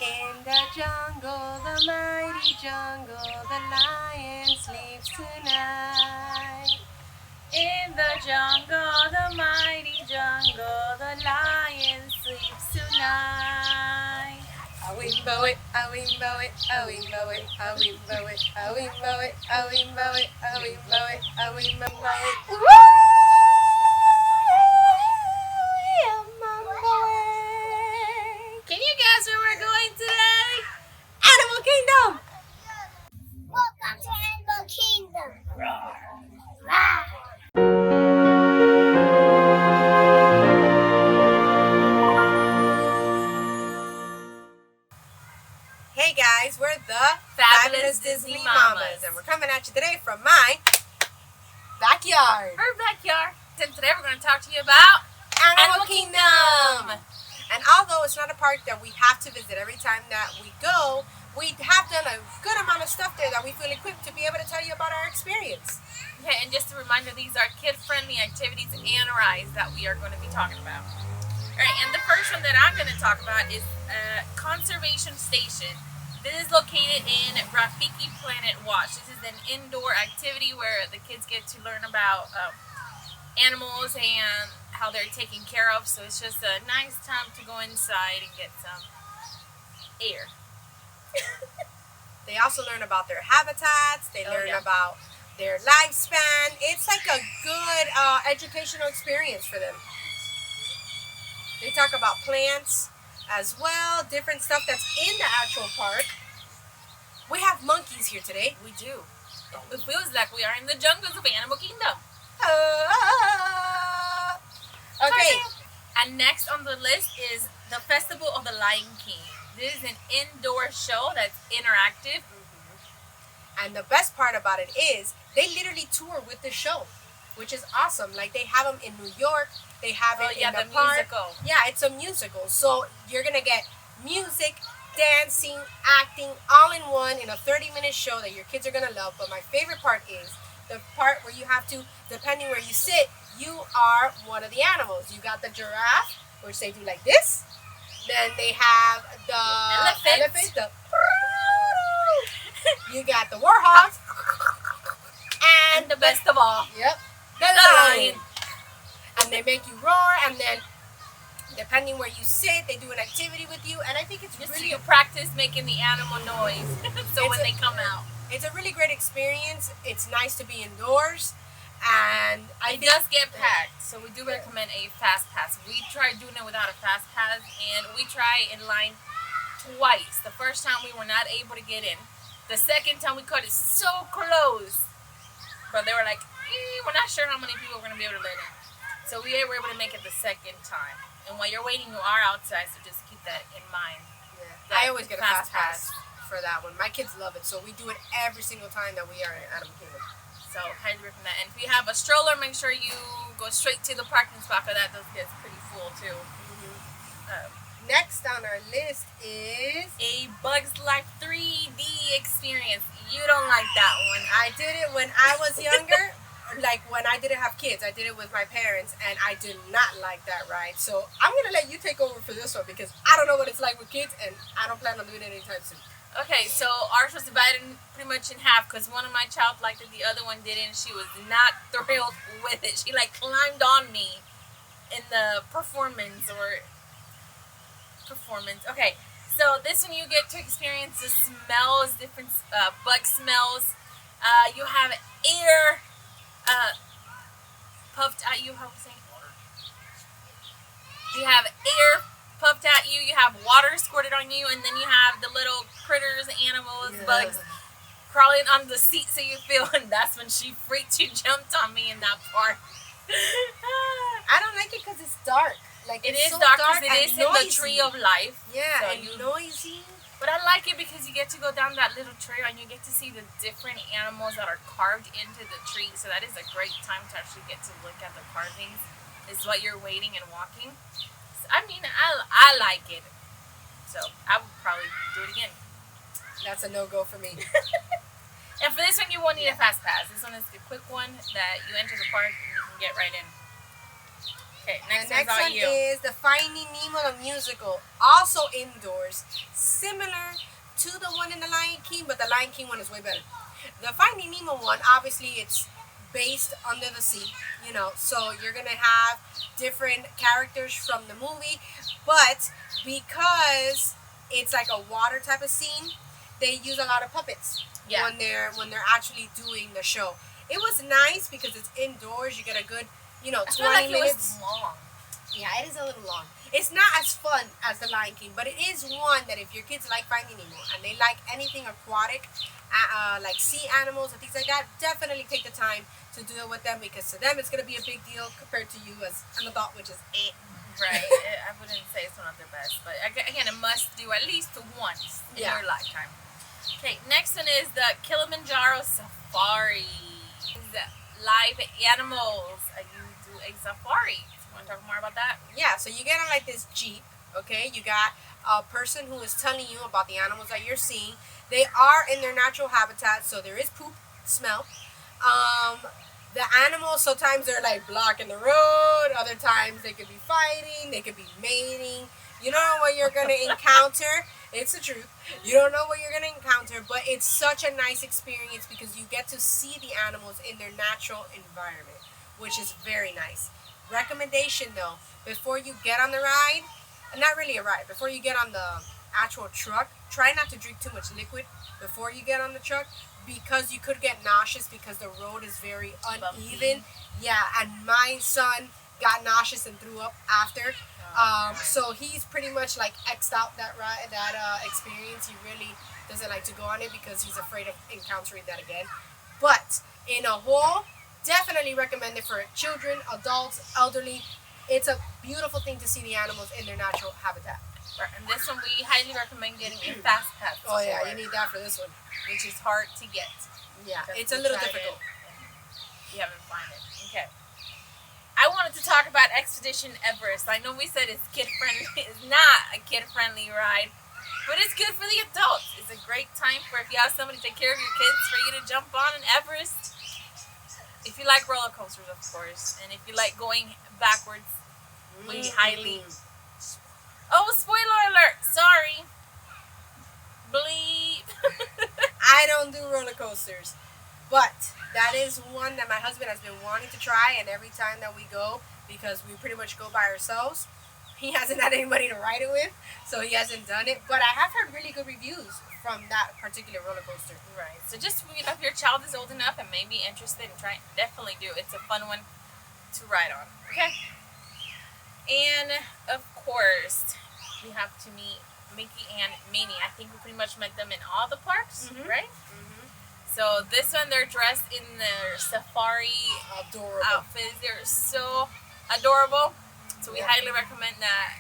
In the jungle, the mighty jungle, the lion sleeps tonight. In the jungle, the mighty jungle, the lion sleeps tonight. A wimbo it, a wimbo it, a wimbo it, a wimbo it, a wimbo it, a wimbo it, a wimbo it, a wimbo it. Woo! Can you guess where we're going today? Animal Kingdom! Welcome to Animal Kingdom. Hey guys, we're the Fabulous Disney Mommas. and we're coming at you today from my backyard. Our backyard. And today we're going to talk to you about Animal Kingdom! And although it's not a park that we have to visit every time that we go, we have done a good amount of stuff there that we feel equipped to be able to tell you about our experience. Okay, and just a reminder, these are kid-friendly activities and rides that we are going to be talking about. Alright, and the first one that I'm going to talk about is Conservation Station. This is located in Rafiki Planet Watch. This is an indoor activity where the kids get to learn about animals and how they're taken care of. So it's just a nice time to go inside and get some air. They also learn about their habitats. They learn yeah. about their lifespan. It's like a good educational experience for them. They talk about plants as well, different stuff that's in the actual park. We have monkeys here today. We do. It feels like we are in the jungles of Animal Kingdom. Okay. And next on the list is the Festival of the Lion King. This is an indoor show that's interactive. And the best part about it is they literally tour with the show, which is awesome. Like they have them in New York. They have it in the park. Musical. Yeah, it's a musical. So you're going to get music, dancing, acting, all in one in a 30-minute show that your kids are going to love. But my favorite part is the part where you have to, depending where you sit, you are one of the animals. You got the giraffe, which they do like this. Then they have the elephant. You got the warhog. And the best of all, Yep. The lion. And they make you roar, and then depending where you sit, they do an activity with you, and I think it's just really so you practice making the animal noise. So when they come out, it's a really great experience. It's nice to be indoors, and it does get packed. So we do recommend a fast pass. We tried doing it without a fast pass, and we tried in line twice. The first time we were not able to get in. The second time we cut it so close, but they were like, we're not sure how many people we're gonna be able to let in. So we were able to make it the second time. And while you're waiting, you are outside, so just keep that in mind. Yeah. I always get a fast pass for that one. My kids love it, so we do it every single time that we are in Animal Kingdom. So highly recommend that. And if you have a stroller, make sure you go straight to the parking spot, because that does get pretty full too. Next on our list is a Bugs Life 3D experience. You don't like that one. I did it when I was younger. Like when I didn't have kids, I did it with my parents, and I did not like that ride. So I'm gonna let you take over for this one, because I don't know what it's like with kids, and I don't plan on doing it anytime soon. Okay, so ours was divided pretty much in half, because one of my child liked it, the other one didn't. She was not thrilled with it. She like climbed on me in the performance. Okay, so this one you get to experience the smells, different bug smells. You have air puffed at you. How to say? You have air puffed at you. You have water squirted on you, and then you have the little critters, animals, bugs crawling on the seat, so you feel. And that's when she freaked. She jumped on me in that part. I don't like it because it's dark. Like it it's is so dark dark because it is in the tree of life. Yeah, so and noisy. But I like it because you get to go down that little trail and you get to see the different animals that are carved into the tree. So that is a great time to actually get to look at the carvings. Is what you're waiting and walking. So, I mean, I like it. So I would probably do it again. That's a no-go for me. And for this one, you won't need a fast pass. This one is a quick one that you enter the park and you can get right in. Okay, The next one's next all one you. is the Finding Nemo the musical, also indoors, similar to the one in the Lion King, but the Lion King one is way better. The Finding Nemo one, obviously, it's based under the sea, so you're gonna have different characters from the movie, but because it's like a water type of scene, they use a lot of puppets Yeah. when they're actually doing the show. It was nice because it's indoors. You get a good, I feel 20 like it minutes. was long. Yeah, it is a little long. It's not as fun as the Lion King, but it is one that if your kids like Finding Nemo and they like anything aquatic, like sea animals and things like that, definitely take the time to do it with them, because to them it's gonna be a big deal compared to you as an adult, which is eh. Right. I wouldn't say it's one of their best, but again, it must do at least once in Yeah. your lifetime. Okay, next one is the Kilimanjaro Safari. It's live animals. You do a safari. Want to talk more about that? Yeah, so you get on like this Jeep, okay? You got a person who is telling you about the animals that you're seeing. They are in their natural habitat, so there is poop smell. The animals, sometimes they're like blocking the road, other times they could be fighting, they could be mating. You don't know what you're going to encounter. It's the truth. You don't know what you're going to encounter, but it's such a nice experience because you get to see the animals in their natural environment, which is very nice. Recommendation though, before you get on the ride, not really a ride, before you get on the actual truck, try not to drink too much liquid before you get on the truck, because you could get nauseous because the road is very uneven. Bumpy. Yeah, and my son got nauseous and threw up after. So he's pretty much like X'd out that ride, that experience. He really doesn't like to go on it because he's afraid of encountering that again. But in a whole, definitely recommend it for children, adults, elderly. It's a beautiful thing to see the animals in their natural habitat. Right, and this one we highly recommend getting a fast pass. Oh yeah, for you it, need that for this one. which is hard to get. Yeah, Because it's a we little tried difficult. it and you haven't found it. Okay. I wanted to talk about Expedition Everest. I know we said it's kid friendly. It's not a kid friendly ride, but it's good for the adults. It's a great time for if you have somebody to take care of your kids, for you to jump on an Everest. If you like roller coasters, of course, and if you like going backwards, we highly. Oh, spoiler alert! Sorry. Bleep. I don't do roller coasters, but that is one that my husband has been wanting to try, and every time that we go, because we pretty much go by ourselves, he hasn't had anybody to ride it with, so he hasn't done it. But I have heard really good reviews from that particular roller coaster. Right. So just if your child is old enough and maybe interested in trying, definitely do. It's a fun one to ride on. Okay. And of course, we have to meet Mickey and Minnie. I think we pretty much met them in all the parks, right? Mm-hmm. So this one, they're dressed in their safari Adorable. outfits. They're so adorable. So we Yeah. highly recommend that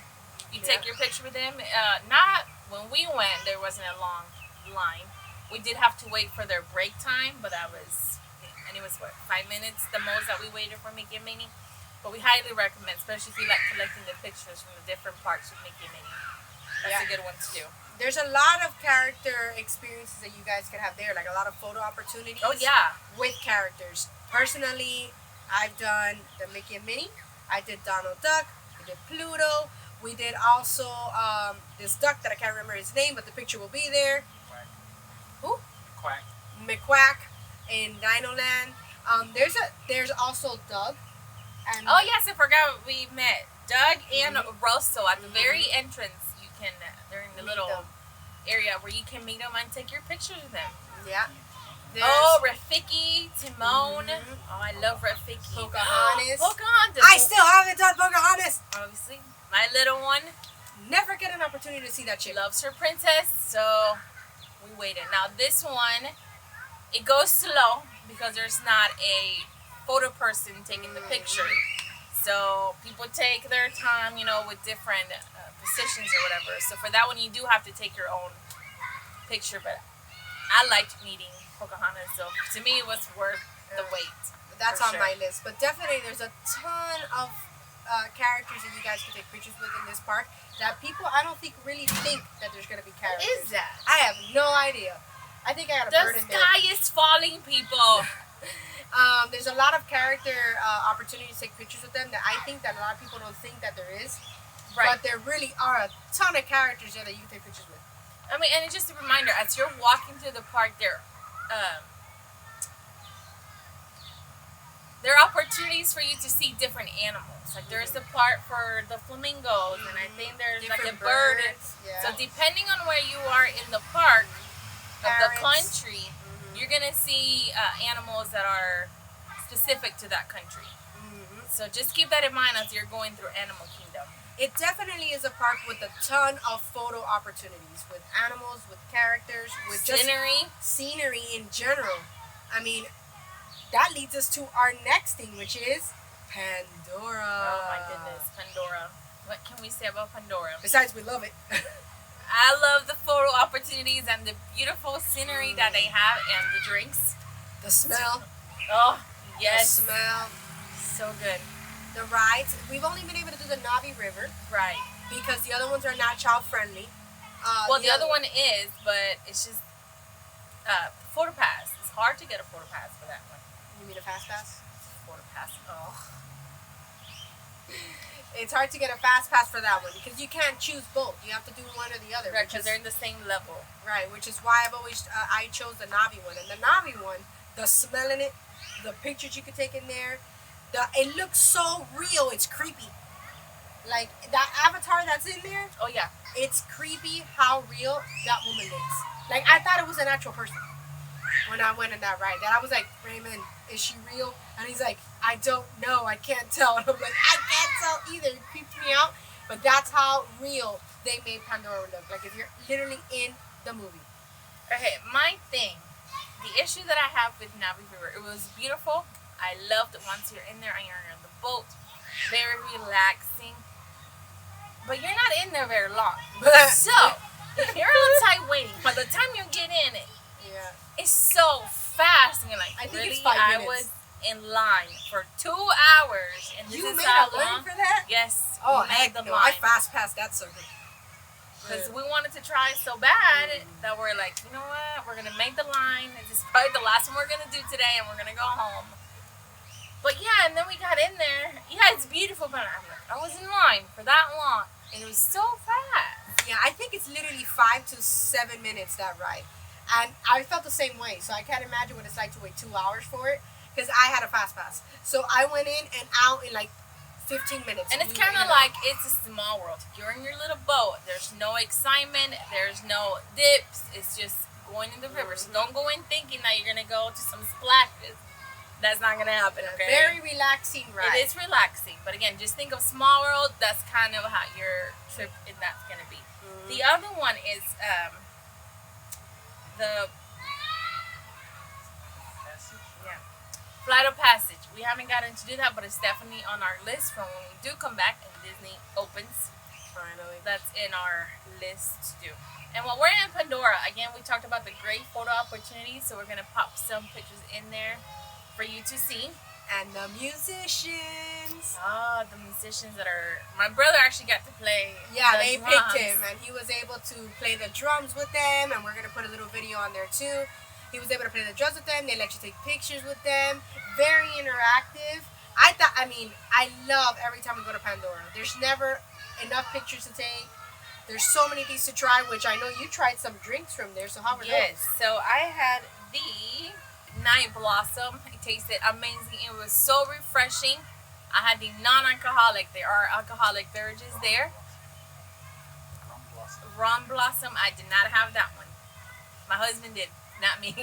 you take Yeah. your picture with them. Not when we went, there wasn't a long line. We did have to wait for their break time, but and it was 5 minutes the most that we waited for Mickey and Minnie. But we highly recommend, especially if you like collecting the pictures from the different parks with Mickey and Minnie. That's Yeah. a good one to do. There's a lot of character experiences that you guys can have there, like a lot of photo opportunities. Oh yeah. With characters. Personally, I've done the Mickey and Minnie. I did Donald Duck. I did Pluto. We did also this duck that I can't remember his name, but the picture will be there. Quack. Who? Quack. McQuack in Dino Land. There's also Doug. And Oh yes, I forgot we met Doug and Mhm. Russell at the Mhm. very entrance. You can they're in the Meet little them. area where you can meet them and take your pictures with them. Yeah. Oh, Rafiki, Timon. Mhm. Oh, I love Rafiki. Pocahontas. Pocahontas. I still haven't done Pocahontas. Obviously, my little one Never get an opportunity to see that chick. loves her princess, so we waited. Now this one, it goes slow because there's not a photo person taking the picture. So people take their time, with different positions or whatever. So for that one, you do have to take your own picture. But I liked meeting Pocahontas, so to me, it was worth the wait. That's For on sure. my list. But definitely, there's a ton of characters that you guys can take pictures with in this park that people, I don't think, really think that there's going to be characters. that? I have no idea. I think I got a bird The in there. sky is falling, people. There's a lot of character opportunities to take pictures with them that I think that a lot of people don't think that there is. Right. But there really are a ton of characters there that you can take pictures with. I mean, and it's just a reminder, as you're walking through the park, there are opportunities for you to see different animals. Like there's a part for the flamingos, and I think there's Different like a bird. birds, yeah. So depending on where you are in the park of the Parrots. country, you're gonna see animals that are specific to that country. So just keep that in mind as you're going through Animal Kingdom. It definitely is a park with a ton of photo opportunities with animals, with characters, with just scenery in general. I mean, that leads us to our next thing, which is Pandora. Oh my goodness, Pandora. What can we say about Pandora? Besides, we love it. I love the photo opportunities and the beautiful scenery that they have and the drinks. The smell. Oh, yes. The smell. So good. The rides. We've only been able to do the Navi River Right. because the other ones are not child friendly. Well, the other one is, but it's just photo pass. It's hard to get a photo pass for that one. You mean a fast pass? Photo pass. Oh. It's hard to get a fast pass for that one because you can't choose both. You have to do one or the other. Right, because they're in the same level. Right, which is why I've always I chose the Navi one. And the Navi one, the smell in it, the pictures you could take in there, it looks so real. It's creepy. Like that avatar that's in there. Oh yeah. It's creepy how real that woman looks. Like I thought it was an actual person when I went in that ride. That I was like, Raymond, is she real? And he's like, I don't know. I can't tell. And I'm like, I can't tell either. It creeps me out. But that's how real they made Pandora look. Like if you're literally in the movie. Okay, my thing, the issue that I have with Navi River, it was beautiful. I loved it once you're in there and you're on the boat. Very relaxing. But you're not in there very long. So, if you're outside waiting, by the time you get in it, Yeah. it's so fast. And you're like, I think really? it's 5 I minutes. was in line for 2 hours. And this You is made how a line long? for that? Yes. Oh, we made heck the no. I line. fast passed that sucker. Because we wanted to try so bad that we're like, you know what? We're going to make the line. This is probably the last one we're going to do today, and we're going to go home. But yeah, and then we got in there. Yeah, it's beautiful, but I'm like, I was in line for that long, and it was so fast. Yeah, I think it's literally 5 to 7 minutes, that ride. And I felt the same way, so I can't imagine what it's like to wait 2 hours for it, because I had a fast pass. So I went in and out in like 15 minutes. And it's We were kind in of and like, it's a small world. You're in your little boat. There's no excitement. There's no dips. It's just going in the river. So don't go in thinking that you're going to go to some splashes. That's not going to happen, out. okay? Very relaxing ride. It is relaxing. But again, just think of small world. That's kind of how your trip in that's going to be. The other one is the Flight of Passage. We haven't gotten to do that, but it's definitely on our list for when we do come back and Disney opens. Finally. That's in our list to do. And while we're in Pandora, again, we talked about the great photo opportunities, so we're going to pop some pictures in there for you to see. And the musicians. Oh, the musicians that are... My brother actually got to play Yeah, the they drums. picked him, and he was able to play the drums with them, and we're going to put a little video on there too. He was able to play the drums with them. They let you take pictures with them. Very interactive. I love every time we go to Pandora. There's never enough pictures to take. There's so many things to try, which I know you tried some drinks from there, so how were Yes, those? so I had the Night Blossom. It tasted amazing. It was so refreshing. I had the non-alcoholic. There are alcoholic beverages there. Rum Blossom. I did not have that one. My husband did, not me.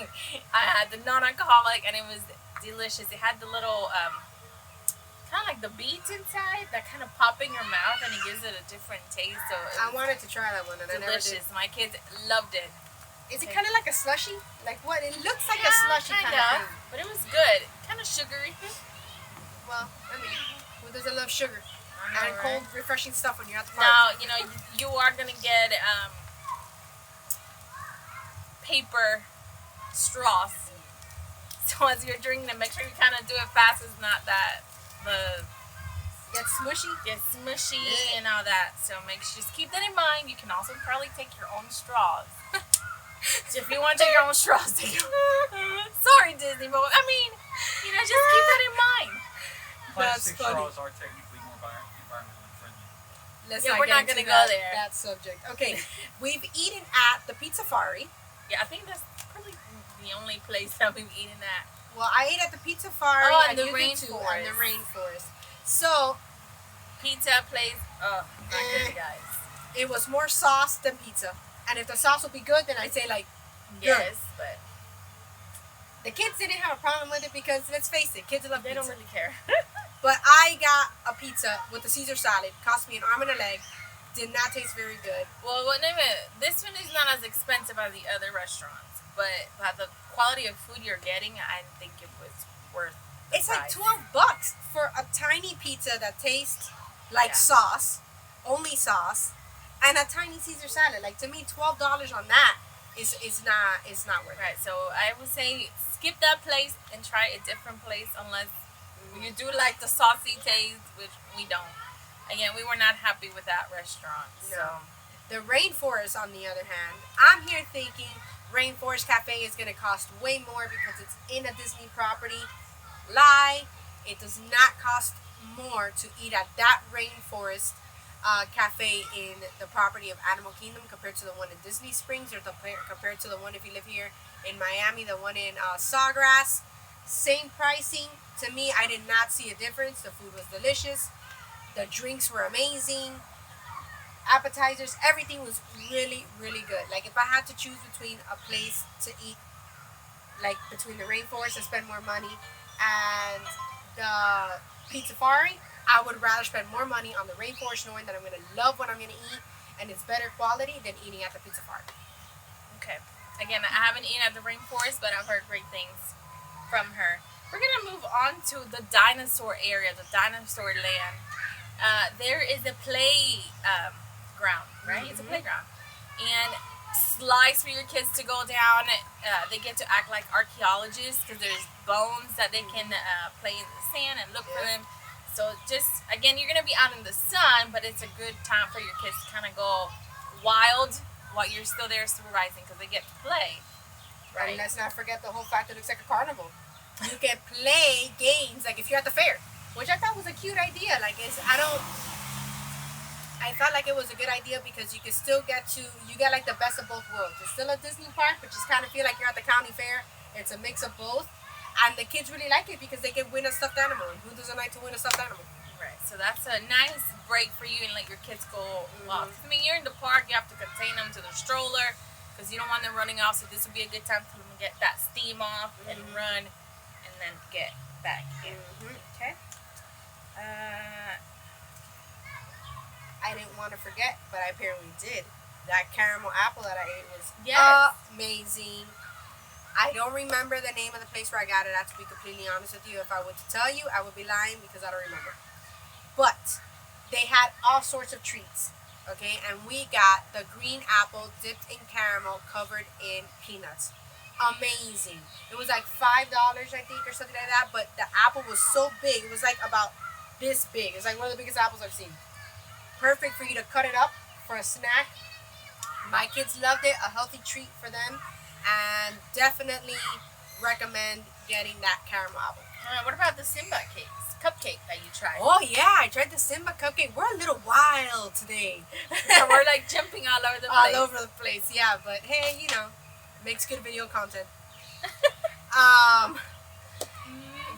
I had the non-alcoholic, and it was delicious. It had the little, kind of like the beads inside that kind of pop in your mouth, and it gives it a different taste. So it I was wanted to try that one, and I never did. delicious. My kids loved it. Is it kind of like a slushy? Like what? It looks like a slushy kind of thing. But it was good. Kind of sugary. Well, I mean, who doesn't love sugar? know, And right? cold, refreshing stuff when you're at the park. Now, you know, you are going to get paper straws. So as you're drinking them, make sure you kind of do it fast. It's not that the Get smushy. gets smushy and all that. So just keep that in mind. You can also probably take your own straws. So if you want to take your own straws, take your sorry, Disney, but I mean, just keep that in mind. That's Plastic funny. straws are technically more environmentally friendly. Let's Yeah, not we're get not into gonna go that, there. that subject. Okay, we've eaten at the Pizzafari. Yeah, I think that's probably the only place that we've eaten at. Well, I ate at the Pizzafari Oh, and and the you did too, and the Rainforest. Rainforest. So Pizza place, not good, guys. it was more sauce than pizza. And if the sauce would be good, then I'd say like Yes, but the kids didn't have a problem with it because let's face it, kids love they pizza. don't really care. But I got a pizza with the Caesar salad. Cost me an arm and a leg. Did not taste very good. Well, this one is not as expensive as the other restaurants, but by the quality of food you're getting, I think it was worth the It's like price. $12 for a tiny pizza that tastes like Yeah. sauce, only sauce, and a tiny Caesar salad. Like to me, $12 on that is not worth it. Right, so I would say skip that place and try a different place unless you do like the saucy taste, which we don't. Again, we were not happy with that restaurant. So. No. The Rainforest, on the other hand, I'm here thinking Rainforest Cafe is going to cost way more because it's in a Disney property. Lie. It does not cost more to eat at that Rainforest Cafe in the property of Animal Kingdom compared to the one in Disney Springs or compared to the one if you live here in Miami, the one in Sawgrass. Same pricing. To me, I did not see a difference. The food was delicious. The drinks were amazing. Appetizers, everything was really, really good. Like if I had to choose between a place to eat, like between the Rainforest and spend more money and the Pizzafari, I would rather spend more money on the Rainforest knowing that I'm going to love what I'm going to eat and it's better quality than eating at the Pizzafari. Okay. Again, I haven't eaten at the Rainforest, but I've heard great things from her. We're going to move on to the dinosaur area, the dinosaur land. There is a play ground, right? Mm-hmm. It's a playground. And slides for your kids to go down. They get to act like archaeologists because there's bones that they can play in the sand and look for them. So just, again, you're going to be out in the sun, but it's a good time for your kids to kind of go wild while you're still there supervising because they get to play. Right. And let's not forget the whole fact that it looks like a carnival. You can play games like if you're at the fair, which I thought was a cute idea. I felt like it was a good idea because you can still get like the best of both worlds. It's still a Disney park, but just kind of feel like you're at the county fair. It's a mix of both. And the kids really like it because they can win a stuffed animal. And who doesn't like to win a stuffed animal? Right. So that's a nice break for you and let your kids go walk. I mean, you're in the park, you have to contain them to the stroller because you don't want them running off. So this would be a good time for them to get that steam off and run and then get back in. Okay. I didn't want to forget, but I apparently did. That caramel apple that I ate was amazing. I don't remember the name of the place where I got it. I have to be completely honest with you. If I were to tell you, I would be lying because I don't remember. But they had all sorts of treats, okay? And we got the green apple dipped in caramel covered in peanuts. Amazing. It was like $5, I think, or something like that. But the apple was so big. It was like about this big. It's like one of the biggest apples I've seen. Perfect for you to cut it up for a snack. My kids loved it. A healthy treat for them. And definitely recommend getting that caramel apple. What about the Simba cupcake that you tried? Oh yeah, I tried the Simba cupcake. We're a little wild today. So we're like jumping all over the place. All over the place, yeah. But hey, makes good video content.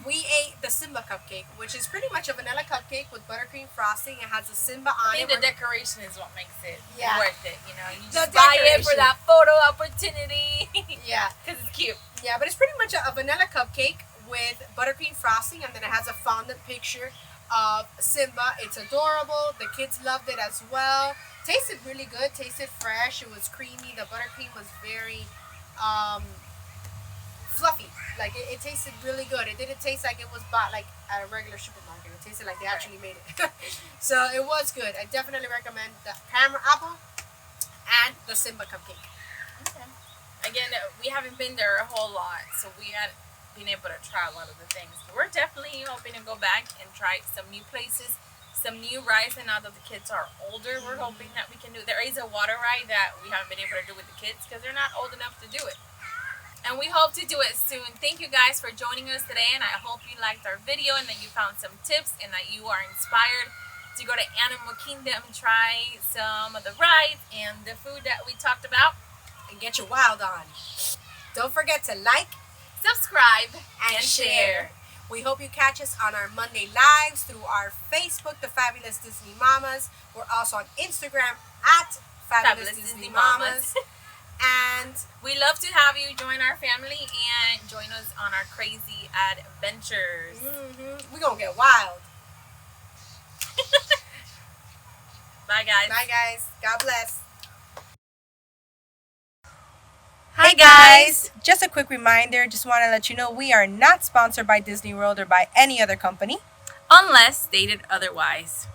We ate the Simba cupcake, which is pretty much a vanilla cupcake with buttercream frosting. It has a Simba on I it. think the decoration is what makes it Yeah. worth it. You The just buy it for decoration. that photo opportunity. Yeah. Because it's cute. Yeah, but it's pretty much a vanilla cupcake with buttercream frosting, and then it has a fondant picture of Simba. It's adorable. The kids loved it as well. Tasted really good. Tasted fresh. It was creamy. The buttercream was very fluffy. Like it tasted really good. It didn't taste like it was bought like at a regular supermarket. It tasted like they actually made it. So it was good. I definitely recommend the caramel apple and the Simba cupcake. Okay. Again, we haven't been there a whole lot, so we haven't been able to try a lot of the things. But we're definitely hoping to go back and try some new places, some new rides, and now that the kids are older, we're hoping that we can do. There is a water ride that we haven't been able to do with the kids because they're not old enough to do it. And we hope to do it soon. Thank you guys for joining us today, and I hope you liked our video and that you found some tips and that you are inspired to go to Animal Kingdom and try some of the rides and the food that we talked about. And get your wild on. Don't forget to like Subscribe and share. We hope you catch us on our Monday lives through our Facebook, The Fabulous Disney Mommas. We're also on Instagram at Fabulous Disney Mommas. And we love to have you join our family and join us on our crazy adventures. We're going to get wild. Bye, guys. Bye, guys. God bless. Hi, Hey guys, just a quick reminder, just want to let you know we are not sponsored by Disney World or by any other company. Unless stated otherwise.